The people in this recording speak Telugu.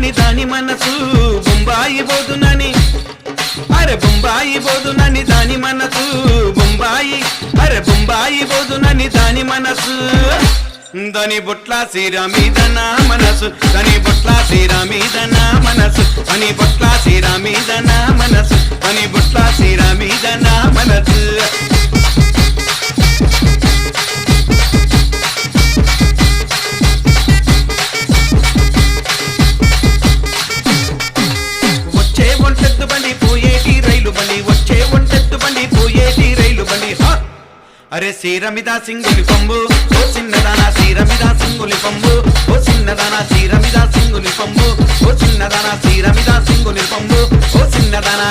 బోదునని దాని మనసు బొంబాయి బోదునని అరే బొంబాయి బోదునని దాని మనసు బొంబాయి అరే బొంబాయి బోదునని దాని మనసు దని బొట్ల సీర మీద నా మనసు దని బొట్ల సీర మీద నా మనసు దని బొట్ల సీర మీద నా మనసు దని బొట్ల సీర మీద నా మనసు వచ్చే ఒంటెద్దు బండి పోయేటి రైలు బండి వచ్చే ఒంటెద్దు బండి పోయేటి రైలు బండి అరే సీరమిద సింగులి పంబు ఓ చిన్నదానా సీరమిద సింగులి పంబు ఓ చిన్నదానా సీరమిద సింగులి పంబు ఓ చిన్నదానా సీరమిద సింగులి పంబు ఓ చిన్నదానా